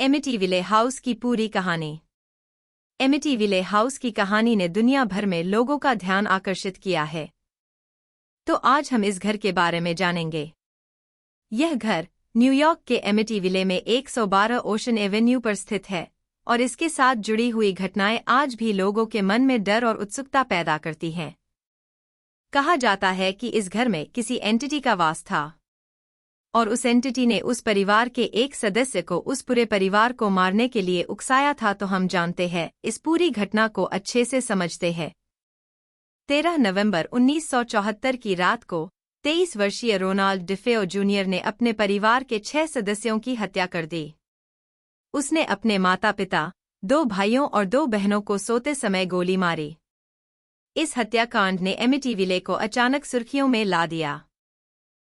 एमिटीविले house की पूरी कहानी। एमिटीविले हाउस की कहानी ने दुनिया भर में लोगों का ध्यान आकर्षित किया है। तो आज हम इस घर के बारे में जानेंगे। यह घर न्यूयॉर्क के एमिटीविले में 112 ओशन एवेन्यू पर स्थित है और इसके साथ जुड़ी हुई घटनाएं आज भी लोगों के मन में डर और उत्सुकता पैदा करती हैं। कहा जाता है कि इस घर में किसी एंटिटी का वास था और उस एंटिटी ने उस परिवार के एक सदस्य को उस पूरे परिवार को मारने के लिए उकसाया था। तो हम जानते हैं, इस पूरी घटना को अच्छे से समझते हैं। 13 नवंबर 1974 की रात को 23 वर्षीय रोनाल्ड डिफेओ जूनियर ने अपने परिवार के 6 सदस्यों की हत्या कर दी। उसने अपने माता पिता, 2 भाइयों और 2 बहनों को सोते समय गोली मारी। इस हत्याकांड ने एमिटीविले को अचानक सुर्खियों में ला दिया।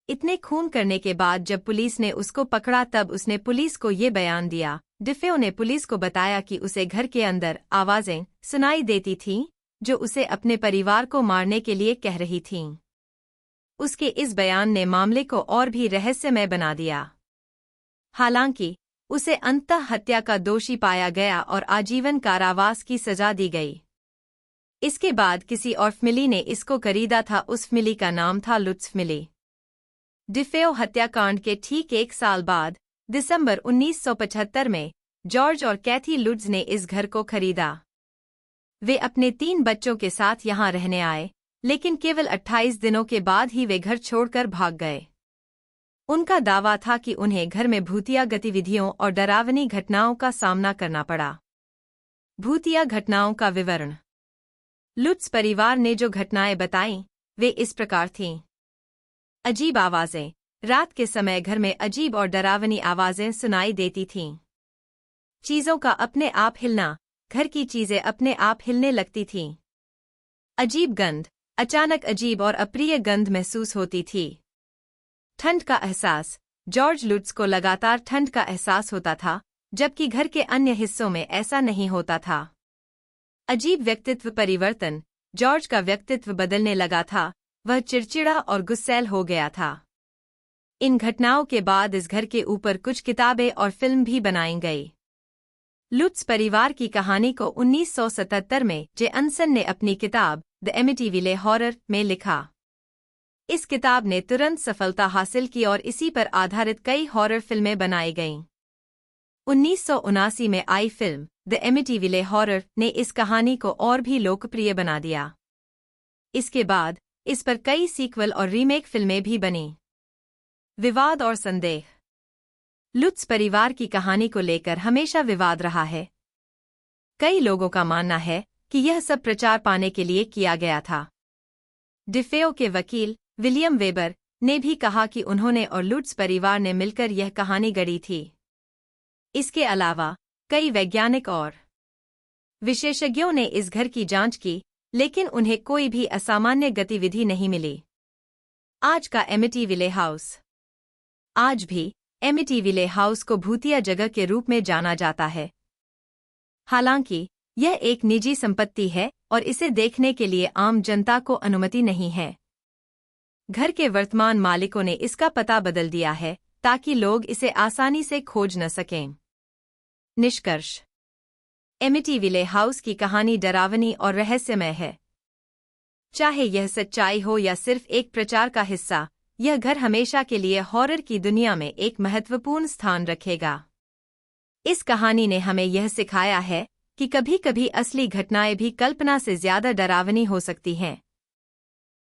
इतने खून करने के बाद जब पुलिस ने उसको पकड़ा तब उसने पुलिस को ये बयान दिया। डिफेओ ने पुलिस को बताया कि उसे घर के अंदर आवाजें सुनाई देती थीं जो उसे अपने परिवार को मारने के लिए कह रही थीं। उसके इस बयान ने मामले को और भी रहस्यमय बना दिया। हालांकि उसे अंततः हत्या का दोषी पाया गया और आजीवन कारावास की सजा दी गई। इसके बाद किसी और फैमिली ने इसको खरीदा था। उस फैमिली का नाम था लुट्ज फैमिली। डिफेओ हत्याकांड के ठीक 1 साल बाद दिसंबर 1975 में जॉर्ज और कैथी लुट्ज ने इस घर को खरीदा। वे अपने 3 बच्चों के साथ यहां रहने आए, लेकिन केवल 28 दिनों के बाद ही वे घर छोड़कर भाग गए। उनका दावा था कि उन्हें घर में भूतिया गतिविधियों और डरावनी घटनाओं का सामना करना पड़ा। भूतिया घटनाओं का विवरण। लुट्ज परिवार ने जो घटनाएं बताईं, वे इस प्रकार थीं। अजीब आवाजें। रात के समय घर में अजीब और डरावनी आवाजें सुनाई देती थीं। चीजों का अपने आप हिलना। घर की चीजें अपने आप हिलने लगती थीं। अजीब गंध। अचानक अजीब और अप्रिय गंध महसूस होती थी। ठंड का एहसास। जॉर्ज लुट्ज को लगातार ठंड का एहसास होता था, जबकि घर के अन्य हिस्सों में ऐसा नहीं होता था। अजीब व्यक्तित्व परिवर्तन। जॉर्ज का व्यक्तित्व बदलने लगा था। वह चिड़चिड़ा और गुस्सैल हो गया था। इन घटनाओं के बाद इस घर के ऊपर कुछ किताबें और फिल्म भी बनाई गई। लुट्ज परिवार की कहानी को 1977 में जे अनसन ने अपनी किताब द एमिटीविले हॉरर में लिखा। इस किताब ने तुरंत सफलता हासिल की और इसी पर आधारित कई हॉरर फिल्में बनाई गईं। 1979 में आई फिल्म द एमिटीविले हॉरर ने इस कहानी को और भी लोकप्रिय बना दिया। इसके बाद इस पर कई सीक्वल और रीमेक फिल्में भी बनी। विवाद और संदेह। लुट्ज परिवार की कहानी को लेकर हमेशा विवाद रहा है। कई लोगों का मानना है कि यह सब प्रचार पाने के लिए किया गया था। डिफेओ के वकील विलियम वेबर ने भी कहा कि उन्होंने और लुट्ज परिवार ने मिलकर यह कहानी गढ़ी थी। इसके अलावा कई वैज्ञानिक और विशेषज्ञों ने इस घर की जांच की, लेकिन उन्हें कोई भी असामान्य गतिविधि नहीं मिली। आज का एमिटीविले हाउस। आज भी एमिटीविले हाउस को भूतिया जगह के रूप में जाना जाता है। हालांकि यह एक निजी संपत्ति है और इसे देखने के लिए आम जनता को अनुमति नहीं है। घर के वर्तमान मालिकों ने इसका पता बदल दिया है ताकि लोग इसे आसानी से खोज न सकें। निष्कर्ष। एमिटीविले हाउस की कहानी डरावनी और रहस्यमय है। चाहे यह सच्चाई हो या सिर्फ एक प्रचार का हिस्सा, यह घर हमेशा के लिए हॉरर की दुनिया में एक महत्वपूर्ण स्थान रखेगा। इस कहानी ने हमें यह सिखाया है कि कभी-कभी असली घटनाएं भी कल्पना से ज्यादा डरावनी हो सकती हैं।